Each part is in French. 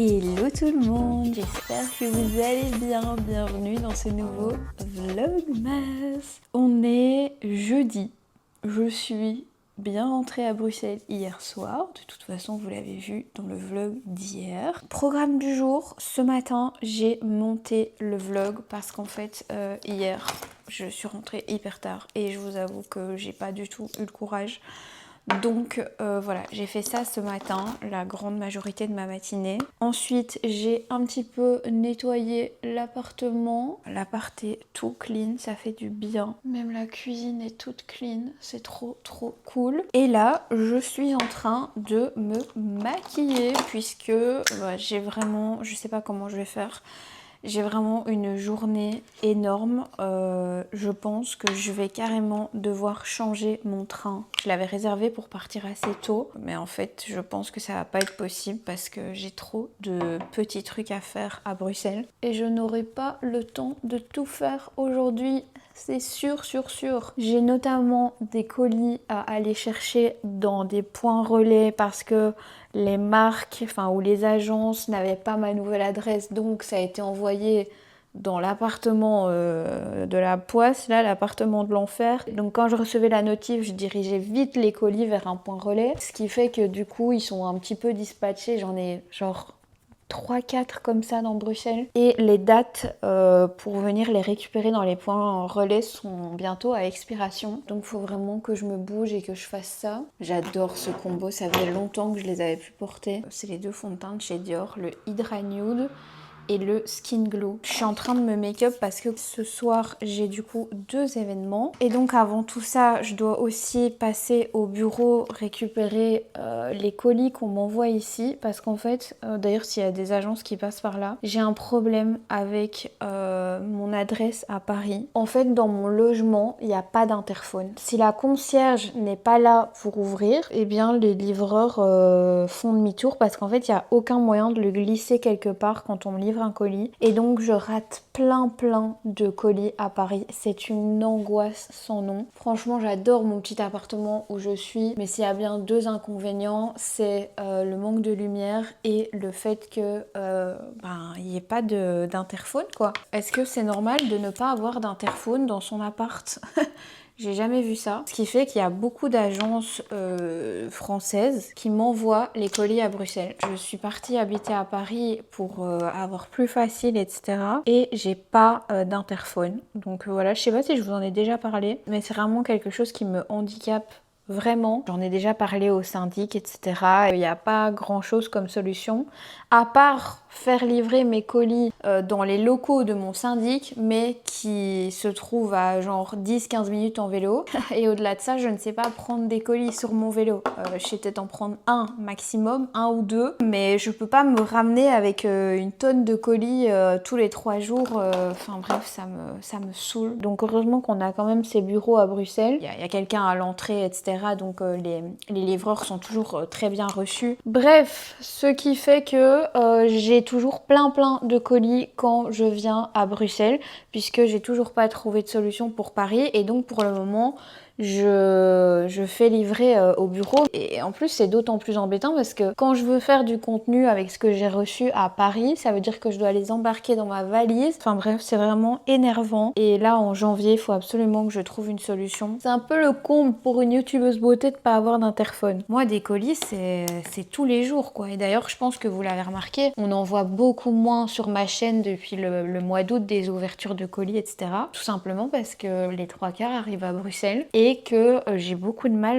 Hello tout le monde, j'espère que vous allez bien, bienvenue dans ce nouveau Vlogmas. On est jeudi, je suis bien rentrée à Bruxelles hier soir, de toute façon vous l'avez vu dans le vlog d'hier. Programme du jour, ce matin j'ai monté le vlog parce qu'en fait hier je suis rentrée hyper tard et je vous avoue que j'ai pas du tout eu le courage. Donc voilà, j'ai fait ça ce matin, la grande majorité de ma matinée. Ensuite, j'ai un petit peu nettoyé l'appartement. L'appart est tout clean, ça fait du bien. Même la cuisine est toute clean, c'est trop cool. Et là, je suis en train de me maquiller puisque j'ai vraiment, je sais pas comment je vais faire. J'ai vraiment une journée énorme. Je pense que je vais carrément devoir changer mon train. Je l'avais réservé pour partir assez tôt, mais en fait, je pense que ça va pas être possible parce que j'ai trop de petits trucs à faire à Bruxelles. Et je n'aurai pas le temps de tout faire aujourd'hui. C'est sûr. J'ai notamment des colis à aller chercher dans des points relais parce que les marques, ou les agences n'avaient pas ma nouvelle adresse, donc ça a été envoyé dans l'appartement de la poisse, là, l'appartement de l'enfer. Donc quand je recevais la notif, je dirigeais vite les colis vers un point relais, ce qui fait que du coup ils sont un petit peu dispatchés, j'en ai genre 3-4 comme ça dans Bruxelles. Et les dates pour venir les récupérer dans les points relais sont bientôt à expiration. Donc il faut vraiment que je me bouge et que je fasse ça. J'adore ce combo, ça fait longtemps que je les avais plus portés. C'est les deux fonds de teint de chez Dior, le Hydra Nude et le Skin Glow. Je suis en train de me make-up parce que ce soir j'ai du coup 2 événements et donc avant tout ça je dois aussi passer au bureau récupérer les colis qu'on m'envoie ici parce qu'en fait d'ailleurs s'il y a des agences qui passent par là, j'ai un problème avec mon adresse à Paris. En fait dans mon logement il n'y a pas d'interphone. Si la concierge n'est pas là pour ouvrir, eh bien les livreurs font demi-tour parce qu'en fait il n'y a aucun moyen de le glisser quelque part quand on me livre un colis et donc je rate plein de colis à Paris. C'est une angoisse sans nom. Franchement j'adore mon petit appartement où je suis, mais s'il y a bien 2 inconvénients, c'est le manque de lumière et le fait que il n'y ait pas d'interphone quoi. Est-ce que c'est normal de ne pas avoir d'interphone dans son appart? J'ai jamais vu ça. Ce qui fait qu'il y a beaucoup d'agences françaises qui m'envoient les colis à Bruxelles. Je suis partie habiter à Paris pour avoir plus facile, etc. Et j'ai pas d'interphone. Donc voilà, je sais pas si je vous en ai déjà parlé, mais c'est vraiment quelque chose qui me handicape vraiment. J'en ai déjà parlé au syndic, etc. Il n'y a pas grand chose comme solution, à part faire livrer mes colis dans les locaux de mon syndic, mais qui se trouve à genre 10-15 minutes en vélo. Et au-delà de ça, je ne sais pas prendre des colis sur mon vélo. Je sais peut-être en prendre un maximum, 1 ou 2, mais je peux pas me ramener avec une tonne de colis tous les 3 jours. Enfin bref, ça me saoule. Donc heureusement qu'on a quand même ces bureaux à Bruxelles. Il y a quelqu'un à l'entrée, etc. Donc les livreurs sont toujours très bien reçus. Bref, ce qui fait que j'ai toujours plein de colis quand je viens à Bruxelles, puisque j'ai toujours pas trouvé de solution pour Paris. Et donc pour le moment, je fais livrer au bureau. Et en plus c'est d'autant plus embêtant parce que quand je veux faire du contenu avec ce que j'ai reçu à Paris, ça veut dire que je dois les embarquer dans ma valise. Enfin bref, c'est vraiment énervant. Et là en janvier, il faut absolument que je trouve une solution. C'est un peu le comble pour une youtubeuse beauté de pas avoir d'interphone. Moi des colis c'est tous les jours quoi. Et d'ailleurs je pense que vous l'avez remarqué, on en voit beaucoup moins sur ma chaîne depuis le mois d'août des ouvertures de colis, etc. Tout simplement parce que les 3/4 arrivent à Bruxelles et que j'ai beaucoup de mal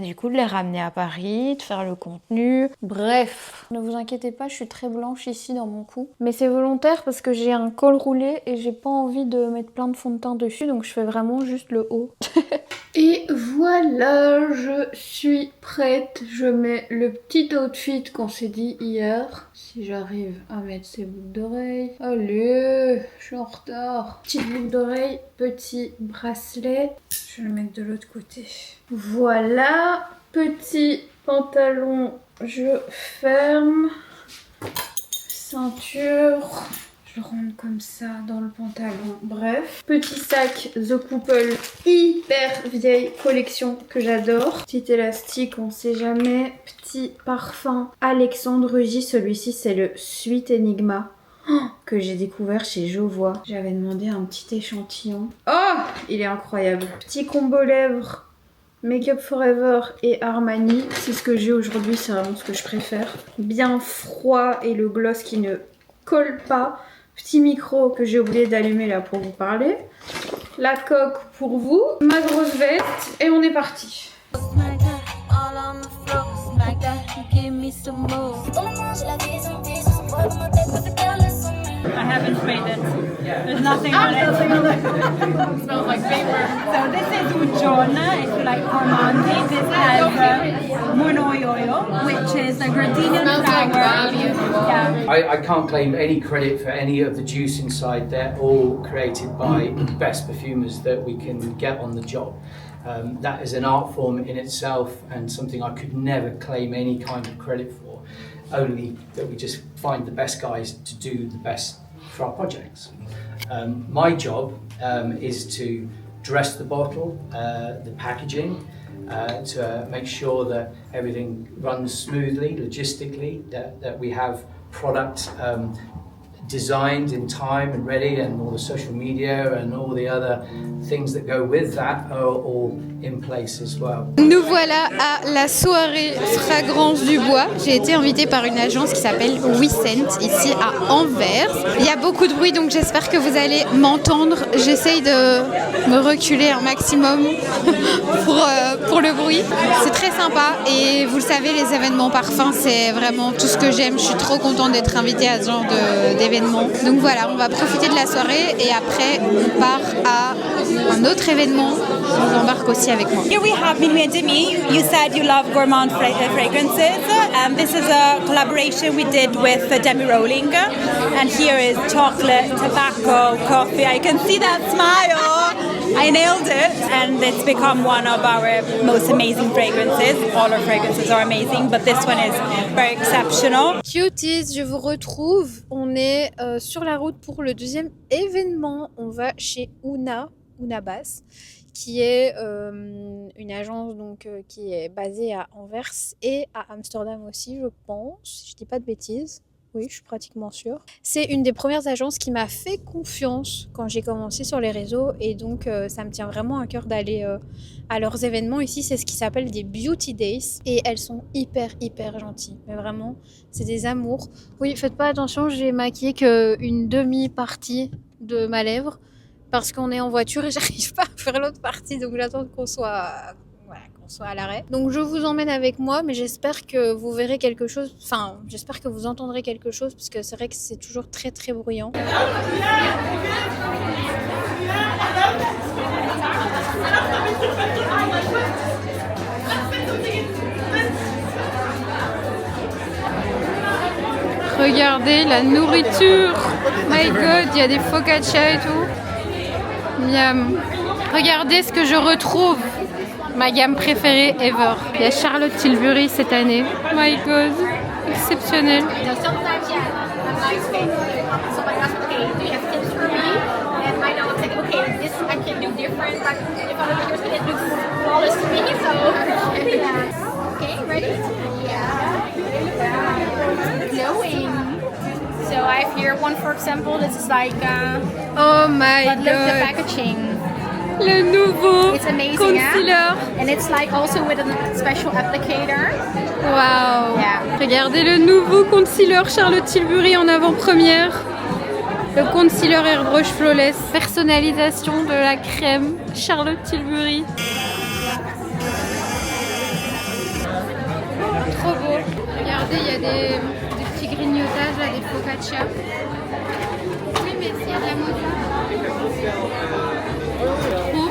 du coup de les ramener à Paris, de faire le contenu. Bref, ne vous inquiétez pas, je suis très blanche ici dans mon cou. Mais c'est volontaire parce que j'ai un col roulé et j'ai pas envie de mettre plein de fond de teint dessus, donc je fais vraiment juste le haut. Et voilà, je suis prête. Je mets le petit outfit qu'on s'est dit hier. Si j'arrive à mettre ces boucles d'oreilles. Allez, je suis en retard. Petite boucle d'oreille, petit bracelet. Je vais le mettre de l'autre côté. Voilà, petit pantalon, je ferme. Ceinture. Je rentre comme ça dans le pantalon. Bref. Petit sac The Couple. Hyper vieille collection que j'adore. Petit élastique, on sait jamais. petit parfum Alexandre J. Celui-ci, c'est le Sweet Enigma que j'ai découvert chez Jovois. J'avais demandé un petit échantillon. Oh, il est incroyable. Petit combo lèvres, Make Up Forever et Armani. C'est ce que j'ai aujourd'hui, c'est vraiment ce que je préfère. Bien froid et le gloss qui ne colle pas. Petit micro que j'ai oublié d'allumer là pour vous parler. La coque pour vous, ma grosse veste et on est parti. I haven't sprayed it. There's nothing on it. It smells like paper. So this is Ujona. It's like Cormante. This has Monoy oil, which is a gardenia flower. Yeah. I can't claim any credit for any of the juice inside. They're all created by the best perfumers that we can get on the job. That is an art form in itself and something I could never claim any kind of credit for. Only that we just find the best guys to do the best for our projects. My job is to dress the bottle, the packaging, to make sure that everything runs smoothly, logistically, that we have product designed in time and ready, and all the social media and all the other things that go with that are all in place as well. Nous voilà à la soirée Fragrance du Bois. J'ai été invitée par une agence qui s'appelle WeScent ici à Anvers. Il y a beaucoup de bruit donc j'espère que vous allez m'entendre. J'essaye de me reculer un maximum pour le bruit. C'est très sympa et vous le savez, les événements parfums c'est vraiment tout ce que j'aime. Je suis trop contente d'être invitée à ce genre d'événement. Donc voilà, on va profiter de la soirée et après on part à un autre événement. Je vous embarque aussi avec moi. Here we have Minuit et Demi. You said you love gourmand fragrances. This is a collaboration we did with Demi Rolling. And here is chocolate, tobacco, coffee. I can see that smile. I nailed it. And it's become one of our most amazing fragrances. All our fragrances are amazing, but this one is very exceptional. Cuties, je vous retrouve. On est sur la route pour le deuxième événement. On va chez Una Bass, qui est une agence donc, qui est basée à Anvers et à Amsterdam aussi, je pense, si je dis pas de bêtises. Oui, je suis pratiquement sûre. C'est une des premières agences qui m'a fait confiance quand j'ai commencé sur les réseaux et donc ça me tient vraiment à cœur d'aller à leurs événements. Ici, c'est ce qui s'appelle des Beauty Days et elles sont hyper gentilles. Mais vraiment, c'est des amours. Oui, faites pas attention, j'ai maquillé qu'une demi-partie de ma lèvre parce qu'on est en voiture et j'arrive pas à faire l'autre partie, donc j'attends qu'on soit à l'arrêt. Donc je vous emmène avec moi, mais j'espère que vous verrez quelque chose, enfin j'espère que vous entendrez quelque chose, parce que c'est vrai que c'est toujours très bruyant. Regardez la nourriture. My God, il y a des focaccia et tout. Miam. Regardez ce que je retrouve. Ma gamme préférée ever. Il y a Charlotte Tilbury cette année. My God, exceptionnel. So I have here one, for example. This is like Oh my but look the God. packaging. Le nouveau It's amazing, concealer. yeah? And it's like also with a special applicator. Waouh. Yeah. Regardez le nouveau concealer Charlotte Tilbury en avant-première. Le concealer Airbrush Flawless. Personnalisation de la crème Charlotte Tilbury. Trop beau. Regardez, il y a des petits grignotages, là, des focaccia. Oui, mais s'il y a de la moto. Trop bon.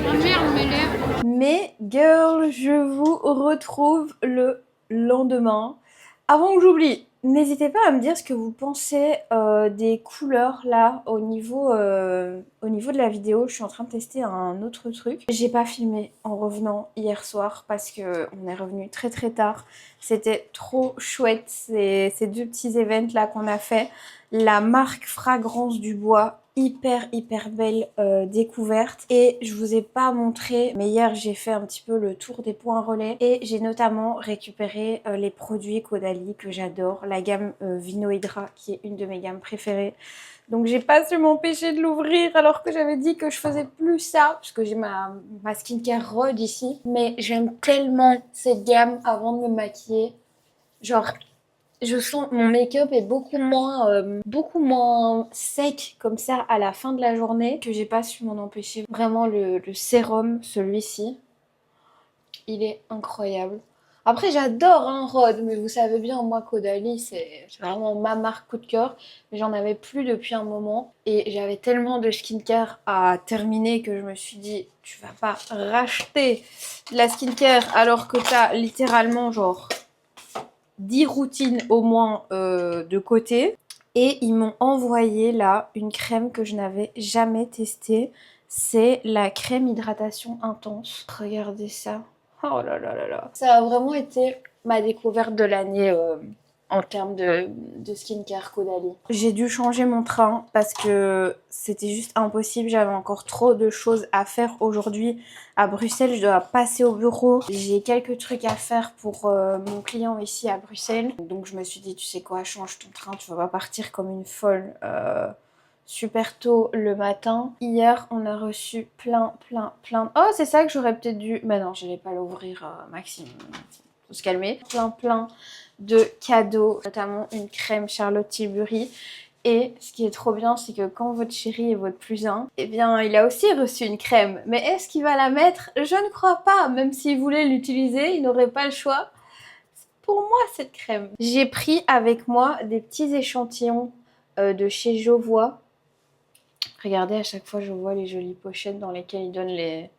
Oh merde, mes lèvres. Mais girl, je vous retrouve le lendemain. Avant que j'oublie, n'hésitez pas à me dire ce que vous pensez des couleurs là au niveau de la vidéo. Je suis en train de tester un autre truc. J'ai pas filmé en revenant hier soir parce que on est revenu très tard. C'était trop chouette ces deux petits events là qu'on a fait. La marque Fragrance du Bois hyper belle découverte et je vous ai pas montré mais hier j'ai fait un petit peu le tour des points relais et j'ai notamment récupéré les produits Caudalie que j'adore, la gamme Vino Hydra qui est une de mes gammes préférées. Donc j'ai pas su m'empêcher de l'ouvrir alors que j'avais dit que je faisais plus ça parce que j'ai ma skincare Rhode ici, mais j'aime tellement cette gamme avant de me maquiller. Genre je sens mon make-up est beaucoup moins sec comme ça à la fin de la journée que j'ai pas su m'en empêcher. Vraiment le sérum, celui-ci, il est incroyable. Après j'adore un Rhode, mais vous savez bien moi Caudalie c'est vraiment ma marque coup de cœur. Mais j'en avais plus depuis un moment et j'avais tellement de skincare à terminer que je me suis dit tu vas pas racheter de la skincare alors que t'as littéralement genre 10 routines au moins de côté. Et ils m'ont envoyé là une crème que je n'avais jamais testée. C'est la crème hydratation intense. Regardez ça. Oh là là là là. Ça a vraiment été ma découverte de l'année en termes de skincare Caudalie. J'ai dû changer mon train parce que c'était juste impossible. J'avais encore trop de choses à faire aujourd'hui à Bruxelles. Je dois passer au bureau. J'ai quelques trucs à faire pour mon client ici à Bruxelles. Donc je me suis dit, tu sais quoi, change ton train. Tu vas pas partir comme une folle super tôt le matin. Hier, on a reçu plein. Oh, c'est ça que j'aurais peut-être dû... Bah non, je vais pas l'ouvrir, Maxime. Faut se calmer. Plein de cadeaux, notamment une crème Charlotte Tilbury. Et ce qui est trop bien, c'est que quand votre chéri est votre plus un, eh bien, il a aussi reçu une crème. Mais est-ce qu'il va la mettre? Je ne crois pas. Même s'il voulait l'utiliser, il n'aurait pas le choix. Pour moi, cette crème. J'ai pris avec moi des petits échantillons de chez Jovois. Regardez, à chaque fois, je vois les jolies pochettes dans lesquelles ils donnent les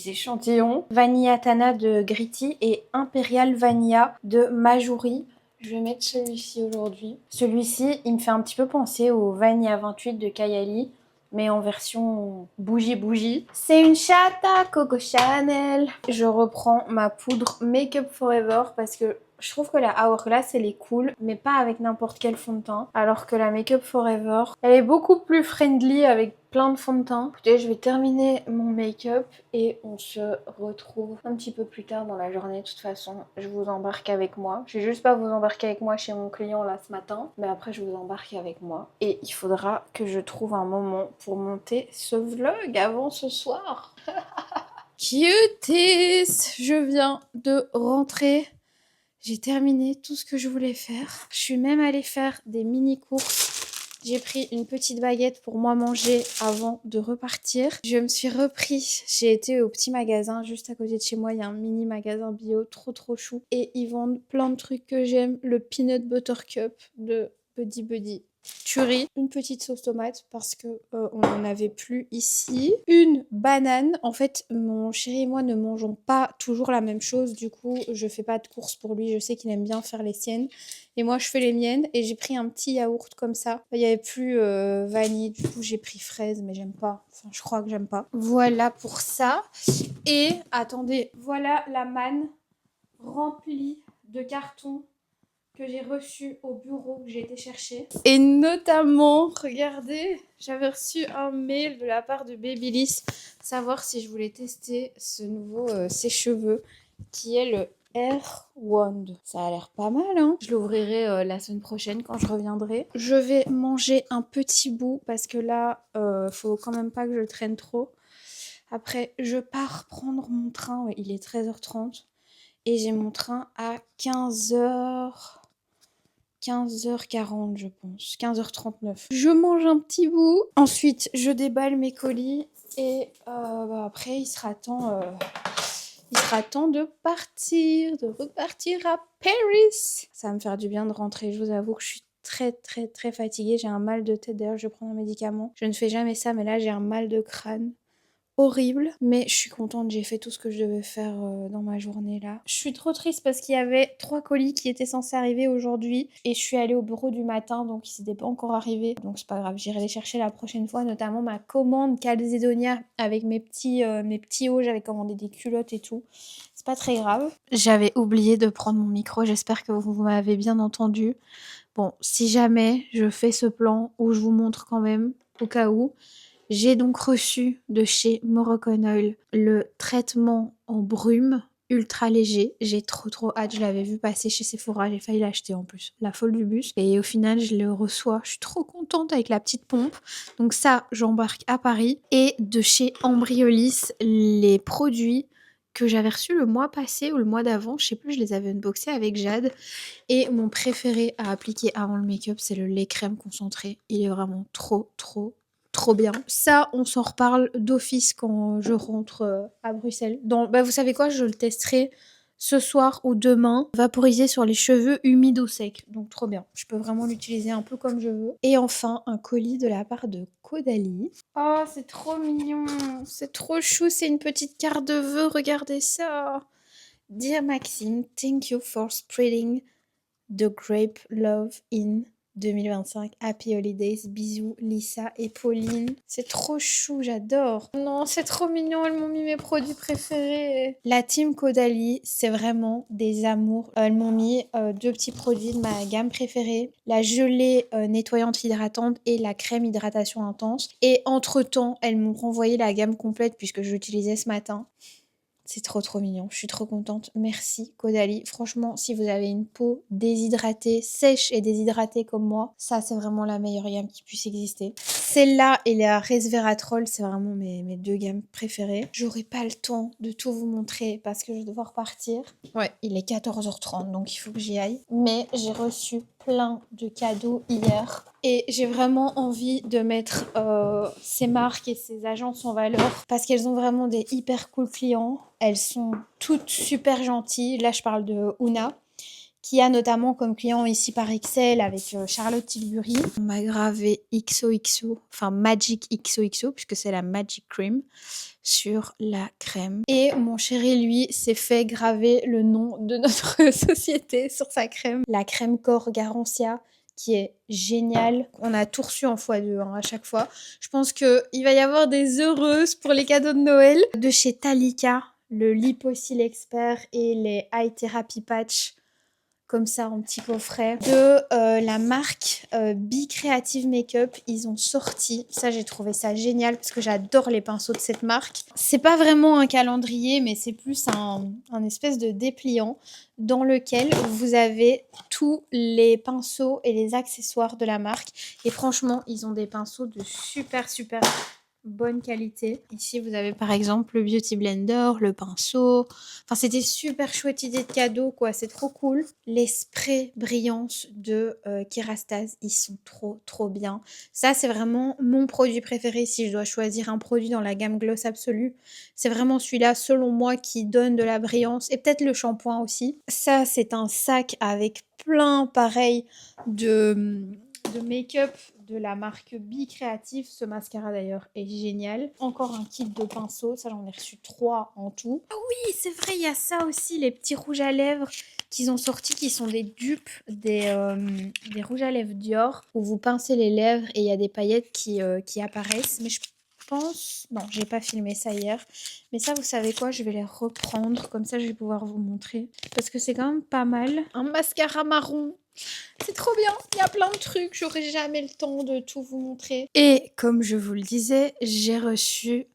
échantillons. Vanilla Tana de Gritty et Imperial Vanilla de Majuri. Je vais mettre celui-ci aujourd'hui. Celui-ci, il me fait un petit peu penser au Vanilla 28 de Kayali, mais en version bougie. C'est une chatte à Coco Chanel. Je reprends ma poudre Make Up Forever parce que je trouve que la Hourglass elle est cool, mais pas avec n'importe quel fond de teint. Alors que la Make Up Forever, elle est beaucoup plus friendly avec plein de fond de teint. Écoutez, je vais terminer mon make-up et on se retrouve un petit peu plus tard dans la journée. De toute façon, je vous embarque avec moi. Je vais juste pas vous embarquer avec moi chez mon client là ce matin, mais après je vous embarque avec moi. Et il faudra que je trouve un moment pour monter ce vlog avant ce soir. Cuties! Je viens de rentrer. J'ai terminé tout ce que je voulais faire. Je suis même allée faire des mini-courses. J'ai pris une petite baguette pour moi manger avant de repartir. Je me suis repris. J'ai été au petit magasin juste à côté de chez moi. Il y a un mini magasin bio trop chou. Et ils vendent plein de trucs que j'aime. Le peanut butter cup de Buddy Buddy. Tuerie, une petite sauce tomate parce que on n'en avait plus ici. Une banane. En fait, mon chéri et moi ne mangeons pas toujours la même chose. Du coup, je fais pas de courses pour lui. Je sais qu'il aime bien faire les siennes. Et moi, je fais les miennes. Et j'ai pris un petit yaourt comme ça. Il n'y avait plus vanille. Du coup, j'ai pris fraise, mais j'aime pas. Enfin, je crois que j'aime pas. Voilà pour ça. Et, attendez, voilà la manne remplie de cartons que j'ai reçu au bureau que j'ai été chercher. Et notamment, regardez, j'avais reçu un mail de la part de Babyliss, savoir si je voulais tester ce nouveau sèche-cheveux qui est le Air Wand. Ça a l'air pas mal, hein. Je l'ouvrirai la semaine prochaine quand je reviendrai. Je vais manger un petit bout parce que là, faut quand même pas que je traîne trop. Après, je pars prendre mon train. Ouais, il est 13h30 et j'ai mon train à 15h40 je pense, 15h39. Je mange un petit bout, ensuite je déballe mes colis et après il sera temps de repartir à Paris. Ça va me faire du bien de rentrer, je vous avoue que je suis très fatiguée, j'ai un mal de tête, d'ailleurs je prends un médicament. Je ne fais jamais ça mais là j'ai un mal de crâne. Horrible, mais je suis contente, j'ai fait tout ce que je devais faire dans ma journée là. Je suis trop triste parce qu'il y avait 3 colis qui étaient censés arriver aujourd'hui et je suis allée au bureau du matin donc ils n'étaient pas encore arrivés, donc c'est pas grave, j'irai les chercher la prochaine fois, notamment ma commande Calzedonia avec mes petits hauts, j'avais commandé des culottes et tout. C'est pas très grave. J'avais oublié de prendre mon micro, j'espère que vous m'avez bien entendu. Bon, si jamais je fais ce plan où je vous montre quand même au cas où. J'ai donc reçu de chez Moroccan Oil le traitement en brume ultra léger. J'ai trop hâte. Je l'avais vu passer chez Sephora. J'ai failli l'acheter en plus. La folle du bus. Et au final, je le reçois. Je suis trop contente avec la petite pompe. Donc ça, j'embarque à Paris. Et de chez Ambriolis, les produits que j'avais reçus le mois passé ou le mois d'avant. Je sais plus, je les avais unboxés avec Jade. Et mon préféré à appliquer avant le make-up, c'est le lait crème concentré. Il est vraiment trop bien. Ça, on s'en reparle d'office quand je rentre à Bruxelles. Vous savez quoi, je le testerai ce soir ou demain. Vaporisé sur les cheveux humides ou secs. Donc trop bien. Je peux vraiment l'utiliser un peu comme je veux. Et enfin, un colis de la part de Caudalie. Oh, c'est trop mignon. C'est trop chou. C'est une petite carte de vœux. Regardez ça. Dear Maxime, thank you for spreading the grape love in 2025. Happy Holidays. Bisous Lisa et Pauline. C'est trop chou, j'adore. Non, c'est trop mignon, elles m'ont mis mes produits préférés. La team Caudalie, c'est vraiment des amours. Elles m'ont mis 2 petits produits de ma gamme préférée. La gelée nettoyante hydratante et la crème hydratation intense. Et entre-temps, elles m'ont renvoyé la gamme complète puisque je l'utilisais ce matin. C'est trop mignon, je suis trop contente. Merci Caudalie. Franchement, si vous avez une peau déshydratée, sèche et déshydratée comme moi, ça c'est vraiment la meilleure gamme qui puisse exister. Celle-là et la Resveratrol, c'est vraiment mes 2 gammes préférées. J'aurai pas le temps de tout vous montrer parce que je vais devoir partir. Ouais, il est 14h30 donc il faut que j'y aille. Mais j'ai reçu plein de cadeaux hier. Et j'ai vraiment envie de mettre ces marques et ces agences en valeur parce qu'elles ont vraiment des hyper cool clients. Elles sont toutes super gentilles. Là, je parle de Ouna, qui a notamment comme client ici par XL avec Charlotte Tilbury. On m'a gravé XOXO, enfin Magic XOXO, puisque c'est la Magic Cream, sur la crème. Et mon chéri, lui, s'est fait graver le nom de notre société sur sa crème. La crème corps Garancia, qui est géniale. On a tout reçu en x2 à chaque fois. Je pense qu'il va y avoir des heureuses pour les cadeaux de Noël. De chez Talika, le Liposil Expert et les Eye Therapy Patch, comme ça en petit coffret. De la marque Be Creative Makeup, ils ont sorti, ça j'ai trouvé ça génial parce que j'adore les pinceaux de cette marque. C'est pas vraiment un calendrier, mais c'est plus un espèce de dépliant dans lequel vous avez tous les pinceaux et les accessoires de la marque. Et franchement, ils ont des pinceaux de super bonne qualité. Ici, vous avez par exemple le Beauty Blender, le pinceau. Enfin, c'était super chouette idée de cadeau, quoi. C'est trop cool. Les sprays brillance de Kerastase, ils sont trop bien. Ça, c'est vraiment mon produit préféré si je dois choisir un produit dans la gamme Gloss Absolue. C'est vraiment celui-là, selon moi, qui donne de la brillance. Et peut-être le shampoing aussi. Ça, c'est un sac avec plein, pareil, de make-up de la marque Be Creative. Ce mascara d'ailleurs est génial. Encore un kit de pinceaux, ça j'en ai reçu 3 en tout. Ah oui, c'est vrai, il y a ça aussi, les petits rouges à lèvres qu'ils ont sortis, qui sont des dupes des rouges à lèvres Dior, où vous pincez les lèvres et il y a des paillettes qui apparaissent. Mais je pense... Non, j'ai pas filmé ça hier. Mais ça, vous savez quoi, je vais les reprendre. Comme ça, je vais pouvoir vous montrer. Parce que c'est quand même pas mal. Un mascara marron. C'est trop bien, il y a plein de trucs, j'aurai jamais le temps de tout vous montrer. Et comme je vous le disais, j'ai reçu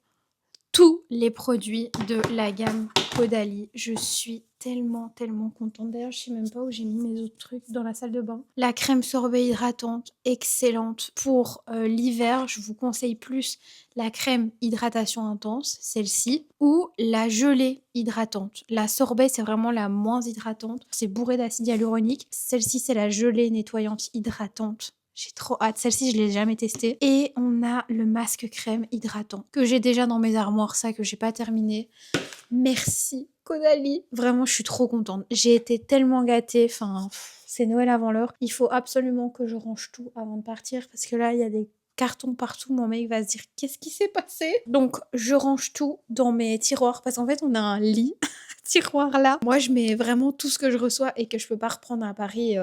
tous les produits de la gamme Caudalie. Je suis tellement contente. D'ailleurs, je sais même pas où j'ai mis mes autres trucs dans la salle de bain. La crème sorbet hydratante, excellente. Pour l'hiver, je vous conseille plus la crème hydratation intense, celle-ci, ou la gelée hydratante. La sorbet, c'est vraiment la moins hydratante. C'est bourré d'acide hyaluronique. Celle-ci, c'est la gelée nettoyante hydratante. J'ai trop hâte. Celle-ci, je l'ai jamais testée. Et on a le masque crème hydratant que j'ai déjà dans mes armoires, ça que j'ai pas terminé. Merci Caudalie. Vraiment, je suis trop contente. J'ai été tellement gâtée. Enfin, c'est Noël avant l'heure. Il faut absolument que je range tout avant de partir parce que là, il y a des cartons partout. Mon mec va se dire qu'est-ce qui s'est passé? Donc, je range tout dans mes tiroirs parce qu'en fait, on a un lit. Tiroir là. Moi, je mets vraiment tout ce que je reçois et que je peux pas reprendre à Paris.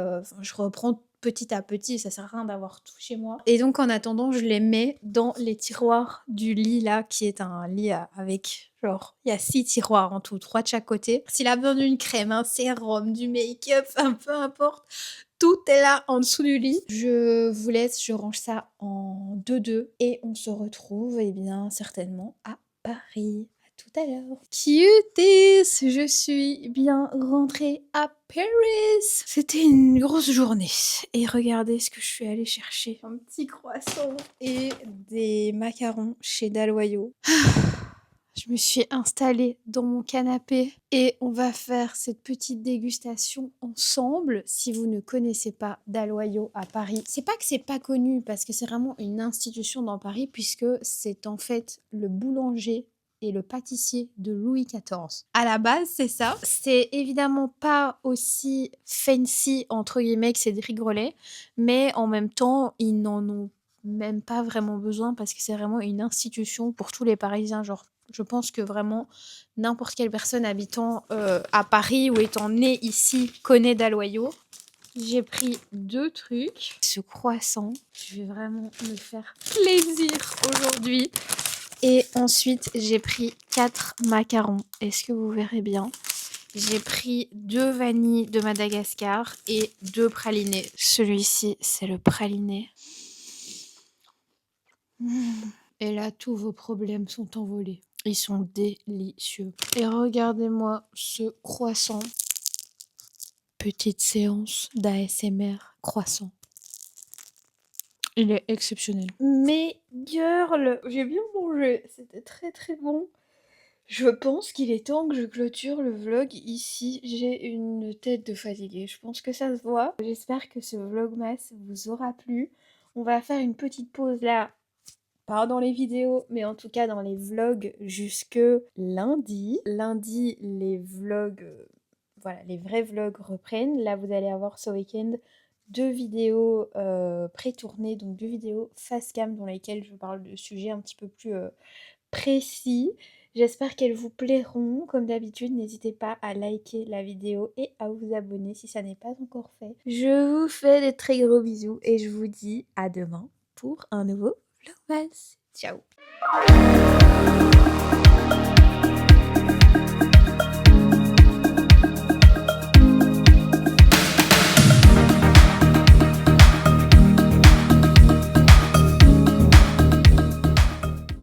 Je reprends petit à petit, ça sert à rien d'avoir tout chez moi. Et donc en attendant, je les mets dans les tiroirs du lit là, qui est un lit avec genre, il y a 6 tiroirs en tout, 3 de chaque côté. S'il a besoin d'une crème, un sérum, du make-up, enfin peu importe, Tout est là en dessous du lit. Je vous laisse, je range ça en 2-2 et on se retrouve bien certainement à Paris. À tout à l'heure. Cuties, je suis bien rentrée à Paris. C'était une grosse journée et regardez ce que je suis allée chercher. Un petit croissant et des macarons chez Dalloyau. Je me suis installée dans mon canapé et on va faire cette petite dégustation ensemble. Si vous ne connaissez pas Dalloyau à Paris, c'est pas que c'est pas connu parce que c'est vraiment une institution dans Paris puisque c'est en fait le boulanger et le pâtissier de Louis XIV. À la base, c'est ça. C'est évidemment pas aussi fancy entre guillemets que Cédric Grolet, mais en même temps, ils n'en ont même pas vraiment besoin parce que c'est vraiment une institution pour tous les Parisiens. Genre, je pense que vraiment n'importe quelle personne habitant à Paris ou étant née ici connaît Dalloyau. J'ai pris 2 trucs. Ce croissant, je vais vraiment me faire plaisir aujourd'hui. Et ensuite, j'ai pris 4 macarons. Est-ce que vous verrez bien? J'ai pris 2 vanilles de Madagascar et 2 pralinés. Celui-ci, c'est le praliné. Et là, tous vos problèmes sont envolés. Ils sont délicieux. Et regardez-moi ce croissant. Petite séance d'ASMR croissant. Il est exceptionnel. Mais girl, j'ai bien mangé. C'était très très bon. Je pense qu'il est temps que je clôture le vlog ici. J'ai une tête de fatiguée. Je pense que ça se voit. J'espère que ce vlogmas vous aura plu. On va faire une petite pause là. Pas dans les vidéos, mais en tout cas dans les vlogs jusque lundi. Lundi, les vlogs, voilà, les vrais vlogs reprennent. Là, vous allez avoir ce week-end 2 vidéos pré-tournées, donc 2 vidéos face cam dans lesquelles je parle de sujets un petit peu plus précis. J'espère qu'elles vous plairont. Comme d'habitude, n'hésitez pas à liker la vidéo et à vous abonner si ça n'est pas encore fait. Je vous fais des très gros bisous et je vous dis à demain pour un nouveau vlogmas. Ciao.